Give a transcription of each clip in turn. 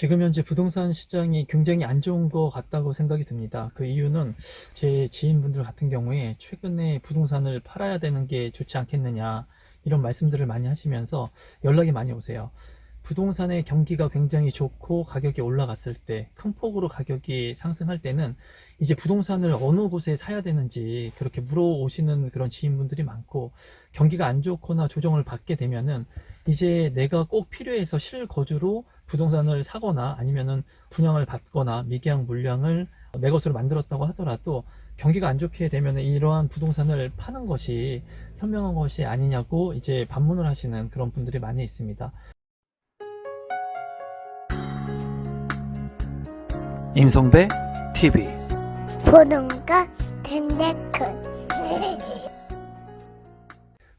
지금 현재 부동산 시장이 굉장히 안 좋은 것 같다고 생각이 듭니다. 그 이유는 제 지인분들 같은 경우에 최근에 부동산을 팔아야 되는 게 좋지 않겠느냐 이런 말씀들을 많이 하시면서 연락이 많이 오세요. 부동산의 경기가 굉장히 좋고 가격이 올라갔을 때, 큰 폭으로 가격이 상승할 때는 이제 부동산을 어느 곳에 사야 되는지 그렇게 물어오시는 그런 지인분들이 많고, 경기가 안 좋거나 조정을 받게 되면은 이제 내가 꼭 필요해서 실거주로 부동산을 사거나 아니면은 분양을 받거나 미계약 물량을 내 것으로 만들었다고 하더라도 경기가 안 좋게 되면 이러한 부동산을 파는 것이 현명한 것이 아니냐고 이제 반문을 하시는 그런 분들이 많이 있습니다. 임성배 TV. 보는가 덴데크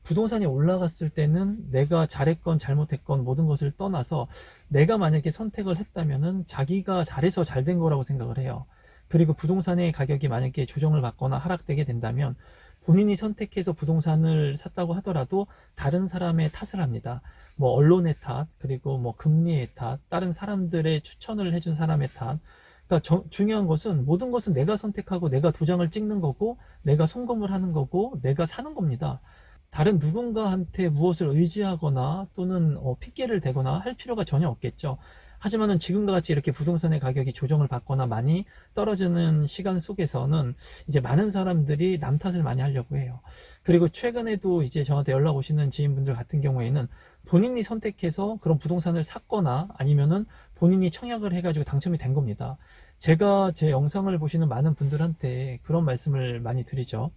부동산이 올라갔을 때는 내가 잘했건 잘못했건 모든 것을 떠나서 내가 만약에 선택을 했다면은 자기가 잘해서 잘 된 거라고 생각을 해요. 그리고 부동산의 가격이 만약에 조정을 받거나 하락되게 된다면 본인이 선택해서 부동산을 샀다고 하더라도 다른 사람의 탓을 합니다. 뭐 언론의 탓, 그리고 뭐 금리의 탓, 다른 사람들의 추천을 해준 사람의 탓. 그러니까 중요한 것은 모든 것은 내가 선택하고 내가 도장을 찍는 거고 내가 송금을 하는 거고 내가 사는 겁니다. 다른 누군가한테 무엇을 의지하거나 또는 핑계를 대거나 할 필요가 전혀 없겠죠. 하지만은 지금과 같이 이렇게 부동산의 가격이 조정을 받거나 많이 떨어지는 시간 속에서는 이제 많은 사람들이 남 탓을 많이 하려고 해요. 그리고 최근에도 이제 저한테 연락 오시는 지인분들 같은 경우에는 본인이 선택해서 그런 부동산을 샀거나 아니면은 본인이 청약을 해가지고 당첨이 된 겁니다. 제가 제 영상을 보시는 많은 분들한테 그런 말씀을 많이 드리죠.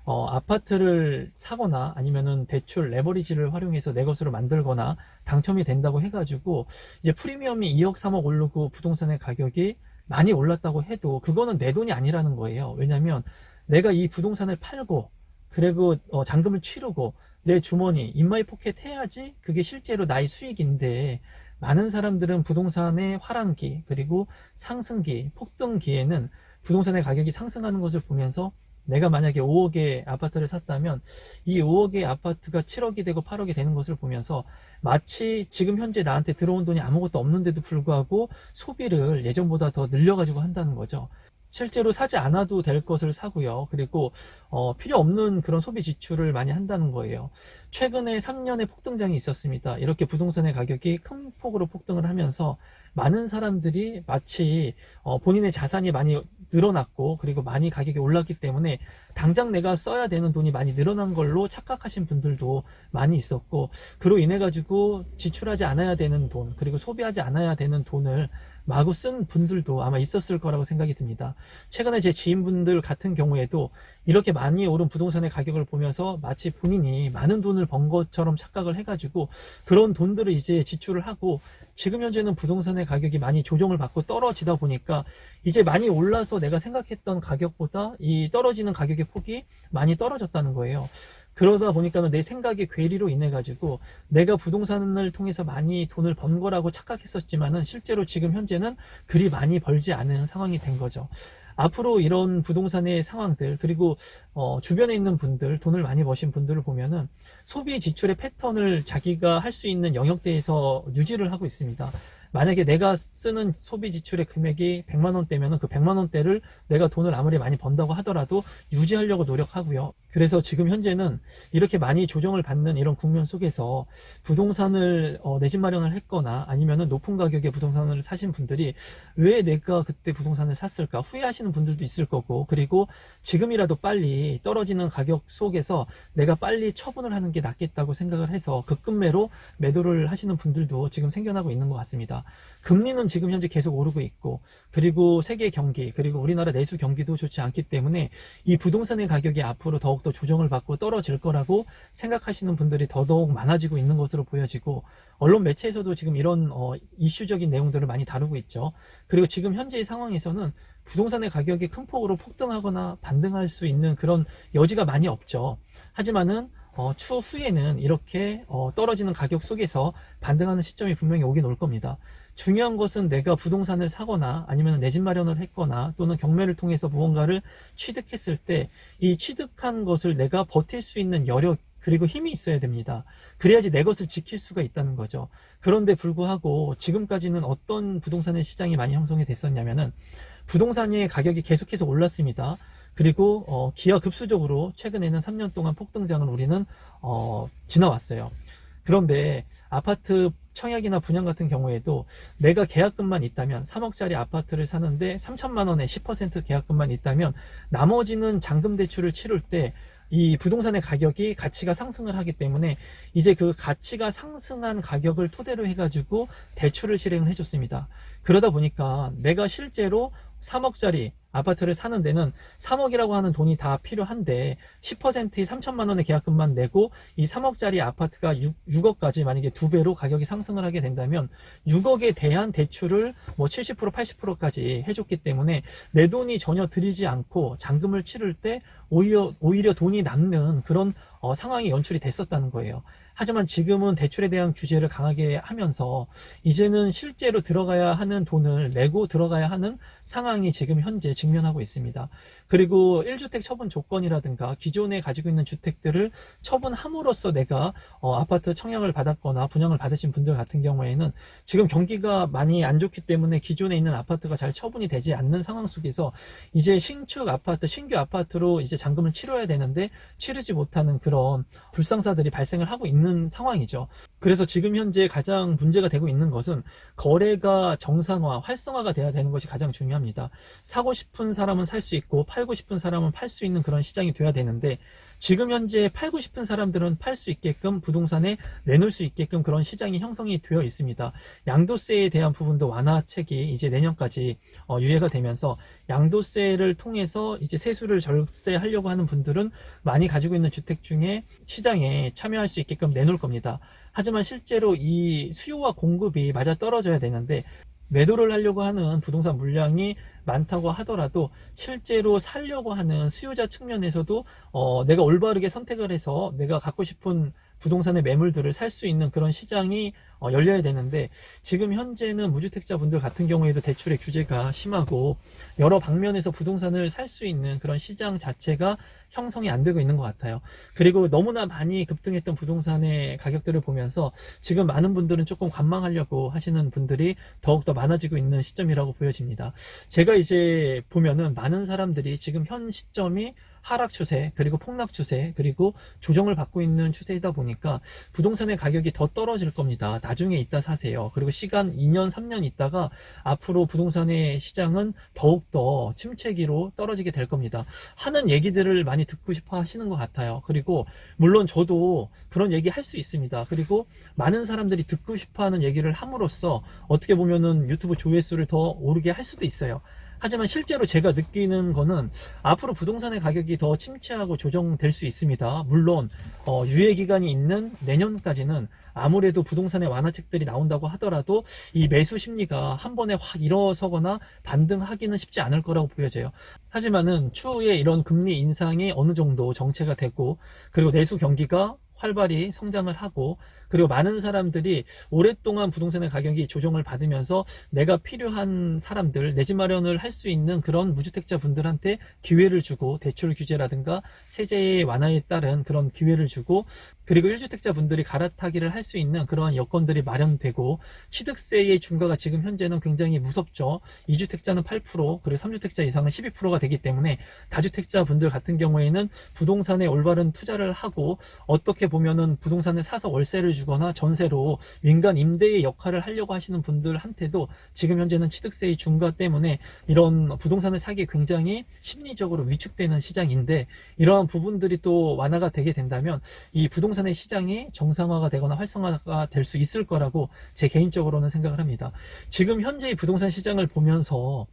아파트를 사거나 아니면은 대출 레버리지를 활용해서 내 것으로 만들거나 당첨이 된다고 해가지고 이제 프리미엄이 2억 3억 오르고 부동산의 가격이 많이 올랐다고 해도 그거는 내 돈이 아니라는 거예요. 왜냐면 내가 이 부동산을 팔고 그리고 잔금을 치르고 내 주머니 인마이 포켓 해야지 그게 실제로 나의 수익인데, 많은 사람들은 부동산의 화랑기 그리고 상승기 폭등기에는 부동산의 가격이 상승하는 것을 보면서 내가 만약에 5억의 아파트를 샀다면 이 5억의 아파트가 7억이 되고 8억이 되는 것을 보면서 마치 지금 현재 나한테 들어온 돈이 아무것도 없는데도 불구하고 소비를 예전보다 더 늘려가지고 한다는 거죠. 실제로 사지 않아도 될 것을 사고요. 그리고 필요 없는 그런 소비 지출을 많이 한다는 거예요. 최근에 3년의 폭등장이 있었습니다. 이렇게 부동산의 가격이 큰 폭으로 폭등을 하면서 많은 사람들이 마치 본인의 자산이 많이 늘어났고 그리고 많이 가격이 올랐기 때문에 당장 내가 써야 되는 돈이 많이 늘어난 걸로 착각하신 분들도 많이 있었고, 그로 인해 가지고 지출하지 않아야 되는 돈 그리고 소비하지 않아야 되는 돈을 마구 쓴 분들도 아마 있었을 거라고 생각이 듭니다. 최근에 제 지인분들 같은 경우에도 이렇게 많이 오른 부동산의 가격을 보면서 마치 본인이 많은 돈을 번 것처럼 착각을 해가지고 그런 돈들을 이제 지출을 하고, 지금 현재는 부동산의 가격이 많이 조정을 받고 떨어지다 보니까 이제 많이 올라서 내가 생각했던 가격보다 이 떨어지는 가격의 폭이 많이 떨어졌다는 거예요. 그러다 보니까는 내 생각의 괴리로 인해 가지고 내가 부동산을 통해서 많이 돈을 번 거라고 착각했었지만은 실제로 지금 현재는 그리 많이 벌지 않은 상황이 된 거죠. 앞으로 이런 부동산의 상황들 그리고 주변에 있는 분들, 돈을 많이 버신 분들을 보면은 소비 지출의 패턴을 자기가 할 수 있는 영역대에서 유지를 하고 있습니다. 만약에 내가 쓰는 소비 지출의 금액이 100만 원대면은 그 100만 원대를 내가 돈을 아무리 많이 번다고 하더라도 유지하려고 노력하고요. 그래서 지금 현재는 이렇게 많이 조정을 받는 이런 국면 속에서 부동산을 내 집 마련을 했거나 아니면은 높은 가격의 부동산을 사신 분들이 왜 내가 그때 부동산을 샀을까 후회하시는 분들도 있을 거고, 그리고 지금이라도 빨리 떨어지는 가격 속에서 내가 빨리 처분을 하는 게 낫겠다고 생각을 해서 급급매로 매도를 하시는 분들도 지금 생겨나고 있는 것 같습니다. 금리는 지금 현재 계속 오르고 있고, 그리고 세계 경기 그리고 우리나라 내수 경기도 좋지 않기 때문에 이 부동산의 가격이 앞으로 더욱더 조정을 받고 떨어질 거라고 생각하시는 분들이 더더욱 많아지고 있는 것으로 보여지고, 언론 매체에서도 지금 이런 이슈적인 내용들을 많이 다루고 있죠. 그리고 지금 현재의 상황에서는 부동산의 가격이 큰 폭으로 폭등하거나 반등할 수 있는 그런 여지가 많이 없죠. 하지만은 추후에는 이렇게 떨어지는 가격 속에서 반등하는 시점이 분명히 오긴 올 겁니다. 중요한 것은 내가 부동산을 사거나 아니면 내 집 마련을 했거나 또는 경매를 통해서 무언가를 취득했을 때 이 취득한 것을 내가 버틸 수 있는 여력 그리고 힘이 있어야 됩니다. 그래야지 내 것을 지킬 수가 있다는 거죠. 그런데 불구하고 지금까지는 어떤 부동산의 시장이 많이 형성이 됐었냐면은 부동산의 가격이 계속해서 올랐습니다. 그리고 기하급수적으로 최근에는 3년 동안 폭등장을 우리는 지나왔어요. 그런데 아파트 청약이나 분양 같은 경우에도 내가 계약금만 있다면 3억짜리 아파트를 사는데 3천만 원에 10% 계약금만 있다면 나머지는 잔금 대출을 치를 때 이 부동산의 가격이 가치가 상승을 하기 때문에 이제 그 가치가 상승한 가격을 토대로 해가지고 대출을 실행을 해줬습니다. 그러다 보니까 내가 실제로 3억짜리 아파트를 사는 데는 3억이라고 하는 돈이 다 필요한데 10%의 3천만 원의 계약금만 내고 이 3억짜리 아파트가 6억까지 만약에 2배로 가격이 상승을 하게 된다면 6억에 대한 대출을 뭐 70% 80%까지 해줬기 때문에 내 돈이 전혀 들이지 않고 잔금을 치를 때 오히려 돈이 남는 그런 상황이 연출이 됐었다는 거예요. 하지만 지금은 대출에 대한 규제를 강하게 하면서 이제는 실제로 들어가야 하는 돈을 내고 들어가야 하는 상황이 지금 현재 직면하고 있습니다. 그리고 1주택 처분 조건이라든가 기존에 가지고 있는 주택들을 처분함으로써 내가 아파트 청약을 받았거나 분양을 받으신 분들 같은 경우에는 지금 경기가 많이 안 좋기 때문에 기존에 있는 아파트가 잘 처분이 되지 않는 상황 속에서 이제 신축 아파트, 신규 아파트로 이제 잔금을 치러야 되는데 치르지 못하는 그런 불상사들이 발생을 하고 있는 상황이죠. 그래서 지금 현재 가장 문제가 되고 있는 것은 거래가 정상화, 활성화가 돼야 되는 것이 가장 중요합니다. 사고 싶은 사람은 살 수 있고 팔고 싶은 사람은 팔 수 있는 그런 시장이 돼야 되는데 지금 현재 팔고 싶은 사람들은 팔 수 있게끔 부동산에 내놓을 수 있게끔 그런 시장이 형성이 되어 있습니다. 양도세에 대한 부분도 완화책이 이제 내년까지 유예가 되면서 양도세를 통해서 이제 세수를 절세하려고 하는 분들은 많이 가지고 있는 주택 중에 시장에 참여할 수 있게끔 내놓을 겁니다. 하지만 실제로 이 수요와 공급이 맞아 떨어져야 되는데 매도를 하려고 하는 부동산 물량이 많다고 하더라도 실제로 살려고 하는 수요자 측면에서도 내가 올바르게 선택을 해서 내가 갖고 싶은 부동산의 매물들을 살 수 있는 그런 시장이 열려야 되는데 지금 현재는 무주택자분들 같은 경우에도 대출의 규제가 심하고 여러 방면에서 부동산을 살 수 있는 그런 시장 자체가 형성이 안 되고 있는 것 같아요. 그리고 너무나 많이 급등했던 부동산의 가격들을 보면서 지금 많은 분들은 조금 관망하려고 하시는 분들이 더욱더 많아지고 있는 시점이라고 보여집니다. 제가 이제 보면은 많은 사람들이 지금 현 시점이 하락 추세 그리고 폭락 추세 그리고 조정을 받고 있는 추세이다 보니까 부동산의 가격이 더 떨어질 겁니다. 나중에 이따 사세요. 그리고 시간 2년 3년 있다가 앞으로 부동산의 시장은 더욱더 침체기로 떨어지게 될 겁니다 하는 얘기들을 많이 듣고 싶어 하시는 것 같아요. 그리고 물론 저도 그런 얘기 할 수 있습니다. 그리고 많은 사람들이 듣고 싶어 하는 얘기를 함으로써 어떻게 보면은 유튜브 조회수를 더 오르게 할 수도 있어요. 하지만 실제로 제가 느끼는 거는 앞으로 부동산의 가격이 더 침체하고 조정될 수 있습니다. 물론 유예 기간이 있는 내년까지는 아무래도 부동산의 완화책들이 나온다고 하더라도 이 매수 심리가 한 번에 확 일어서거나 반등하기는 쉽지 않을 거라고 보여져요. 하지만은 추후에 이런 금리 인상이 어느 정도 정체가 되고 그리고 내수 경기가 활발히 성장을 하고 그리고 많은 사람들이 오랫동안 부동산의 가격이 조정을 받으면서 내가 필요한 사람들 내 집 마련을 할 수 있는 그런 무주택자 분들한테 기회를 주고 대출 규제라든가 세제의 완화에 따른 그런 기회를 주고 그리고 1주택자 분들이 갈아타기를 할 수 있는 그러한 여건들이 마련되고 취득세의 중과가 지금 현재는 굉장히 무섭죠. 2주택자는 8% 그리고 3주택자 이상은 12%가 되기 때문에 다주택자 분들 같은 경우에는 부동산에 올바른 투자를 하고 어떻게 보면은 부동산을 사서 월세를 주거나 전세로 민간 임대의 역할을 하려고 하시는 분들한테도 지금 현재는 취득세의 중과 때문에 이런 부동산을 사기 굉장히 심리적으로 위축되는 시장인데 이러한 부분들이 또 완화가 되게 된다면 이 부동산의 시장이 정상화가 되거나 활성화가 될 수 있을 거라고 제 개인적으로는 생각을 합니다. 지금 현재의 부동산 시장을 보면서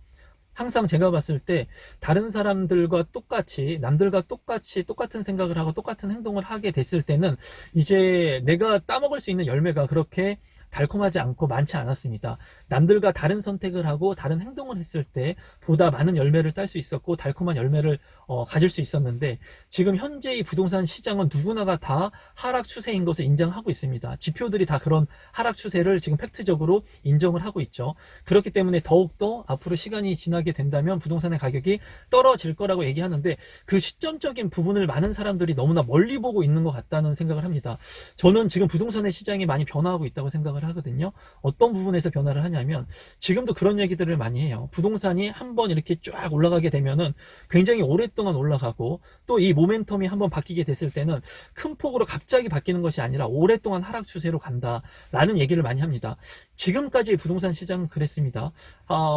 항상 제가 봤을 때 다른 사람들과 똑같이, 남들과 똑같이 똑같은 생각을 하고 똑같은 행동을 하게 됐을 때는 이제 내가 따먹을 수 있는 열매가 그렇게 달콤하지 않고 많지 않았습니다. 남들과 다른 선택을 하고 다른 행동을 했을 때 보다 많은 열매를 딸 수 있었고 달콤한 열매를 가질 수 있었는데, 지금 현재의 부동산 시장은 누구나가 다 하락 추세인 것을 인정하고 있습니다. 지표들이 다 그런 하락 추세를 지금 팩트적으로 인정을 하고 있죠. 그렇기 때문에 더욱더 앞으로 시간이 지나게 된다면 부동산의 가격이 떨어질 거라고 얘기하는데, 그 시점적인 부분을 많은 사람들이 너무나 멀리 보고 있는 것 같다는 생각을 합니다. 저는 지금 부동산의 시장이 많이 변화하고 있다고 생각을 하거든요. 어떤 부분에서 변화를 하냐면, 지금도 그런 얘기들을 많이 해요. 부동산이 한번 이렇게 쫙 올라가게 되면은 굉장히 오랫동안 올라가고, 또 이 모멘텀이 한번 바뀌게 됐을 때는 큰 폭으로 갑자기 바뀌는 것이 아니라 오랫동안 하락 추세로 간다라는 얘기를 많이 합니다. 지금까지 부동산 시장은 그랬습니다.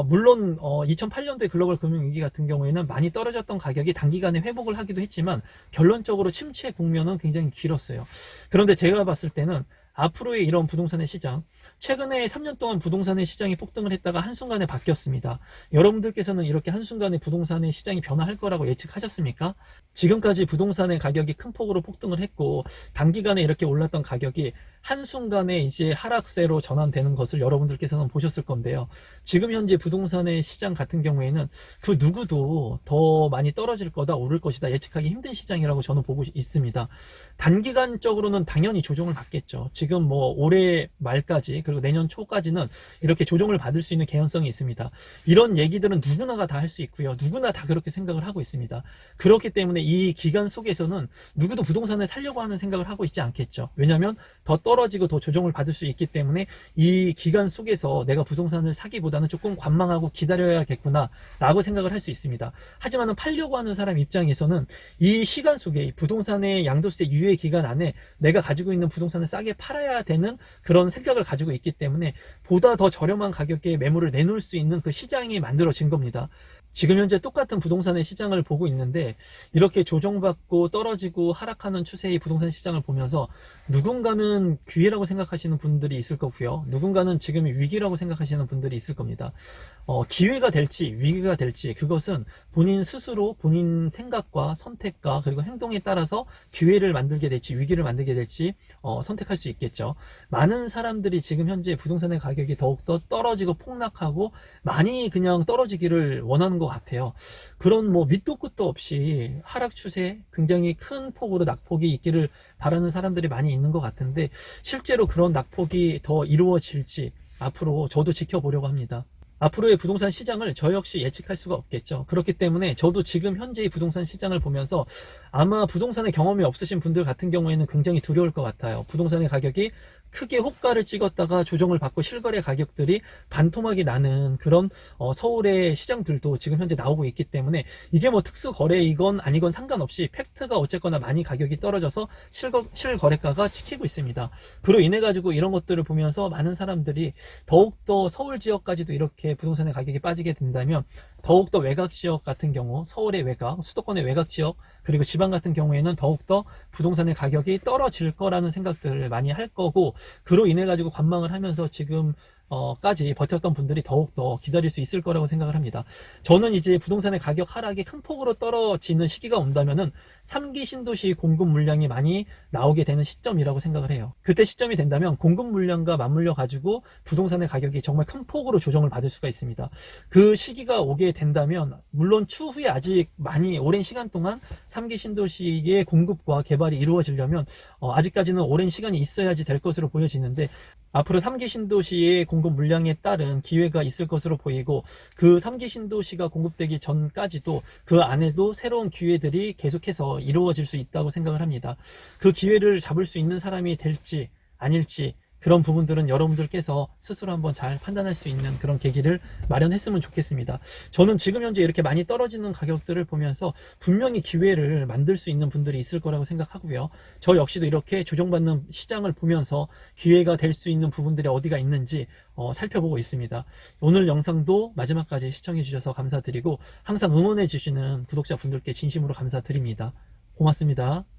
물론 2008년도에 글로벌 금융위기 같은 경우에는 많이 떨어졌던 가격이 단기간에 회복을 하기도 했지만 결론적으로 침체 국면은 굉장히 길었어요. 그런데 제가 봤을 때는 앞으로의 이런 부동산의 시장, 최근에 3년 동안 부동산의 시장이 폭등을 했다가 한순간에 바뀌었습니다. 여러분들께서는 이렇게 한순간에 부동산의 시장이 변화할 거라고 예측하셨습니까? 지금까지 부동산의 가격이 큰 폭으로 폭등을 했고 단기간에 이렇게 올랐던 가격이 한순간에 이제 하락세로 전환되는 것을 여러분들께서는 보셨을 건데요. 지금 현재 부동산의 시장 같은 경우에는 그 누구도 더 많이 떨어질 거다, 오를 것이다 예측하기 힘든 시장이라고 저는 보고 있습니다. 단기간적으로는 당연히 조정을 받겠죠. 지금 뭐 올해 말까지 그리고 내년 초까지는 이렇게 조정을 받을 수 있는 개연성이 있습니다. 이런 얘기들은 누구나가 다 할 수 있고요. 누구나 다 그렇게 생각을 하고 있습니다. 그렇기 때문에 이 기간 속에서는 누구도 부동산을 살려고 하는 생각을 하고 있지 않겠죠. 왜냐하면 더 떨어지고 더 조정을 받을 수 있기 때문에 이 기간 속에서 내가 부동산을 사기보다는 조금 관망하고 기다려야겠구나 라고 생각을 할 수 있습니다. 하지만 팔려고 하는 사람 입장에서는 이 시간 속에 부동산의 양도세 유예 기간 안에 내가 가지고 있는 부동산을 싸게 팔아야 되는 그런 생각을 가지고 있기 때문에 보다 더 저렴한 가격에 매물을 내놓을 수 있는 그 시장이 만들어진 겁니다. 지금 현재 똑같은 부동산의 시장을 보고 있는데 이렇게 조정받고 떨어지고 하락하는 추세의 부동산 시장을 보면서 누군가는 기회라고 생각하시는 분들이 있을 거고요. 누군가는 지금 위기라고 생각하시는 분들이 있을 겁니다. 기회가 될지 위기가 될지 그것은 본인 스스로 본인 생각과 선택과 그리고 행동에 따라서 기회를 만들게 될지 위기를 만들게 될지 선택할 수 있겠죠. 많은 사람들이 지금 현재 부동산의 가격이 더욱더 떨어지고 폭락하고 많이 그냥 떨어지기를 원하는 것 같아요. 그런 뭐 밑도 끝도 없이 하락 추세 굉장히 큰 폭으로 낙폭이 있기를 바라는 사람들이 많이 있는 것 같은데 실제로 그런 낙폭이 더 이루어질지 앞으로 저도 지켜보려고 합니다. 앞으로의 부동산 시장을 저 역시 예측할 수가 없겠죠. 그렇기 때문에 저도 지금 현재의 부동산 시장을 보면서 아마 부동산의 경험이 없으신 분들 같은 경우에는 굉장히 두려울 것 같아요. 부동산의 가격이 크게 호가를 찍었다가 조정을 받고 실거래 가격들이 반토막이 나는 그런 서울의 시장들도 지금 현재 나오고 있기 때문에 이게 뭐 특수 거래이건 아니건 상관없이 팩트가 어쨌거나 많이 가격이 떨어져서 실거래가가 찍히고 있습니다. 그로 인해 가지고 이런 것들을 보면서 많은 사람들이 더욱더 서울 지역까지도 이렇게 부동산의 가격이 빠지게 된다면 더욱더 외곽 지역 같은 경우 서울의 외곽, 수도권의 외곽 지역 그리고 지방 같은 경우에는 더욱더 부동산의 가격이 떨어질 거라는 생각들을 많이 할 거고 그로 인해 가지고 관망을 하면서 지금 까지 버텼던 분들이 더욱더 기다릴 수 있을 거라고 생각을 합니다. 저는 이제 부동산의 가격 하락이 큰 폭으로 떨어지는 시기가 온다면은 3기 신도시 공급 물량이 많이 나오게 되는 시점이라고 생각을 해요. 그때 시점이 된다면 공급 물량과 맞물려 가지고 부동산의 가격이 정말 큰 폭으로 조정을 받을 수가 있습니다. 그 시기가 오게 된다면 물론 추후에 아직 많이 오랜 시간 동안 3기 신도시의 공급과 개발이 이루어지려면 아직까지는 오랜 시간이 있어야지 될 것으로 보여지는데 앞으로 3기 신도시의 공급 물량에 따른 기회가 있을 것으로 보이고 그 3기 신도시가 공급되기 전까지도 그 안에도 새로운 기회들이 계속해서 이루어질 수 있다고 생각을 합니다. 그 기회를 잡을 수 있는 사람이 될지 아닐지 그런 부분들은 여러분들께서 스스로 한번 잘 판단할 수 있는 그런 계기를 마련했으면 좋겠습니다. 저는 지금 현재 이렇게 많이 떨어지는 가격들을 보면서 분명히 기회를 만들 수 있는 분들이 있을 거라고 생각하고요. 저 역시도 이렇게 조정받는 시장을 보면서 기회가 될 수 있는 부분들이 어디가 있는지 살펴보고 있습니다. 오늘 영상도 마지막까지 시청해 주셔서 감사드리고 항상 응원해 주시는 구독자분들께 진심으로 감사드립니다. 고맙습니다.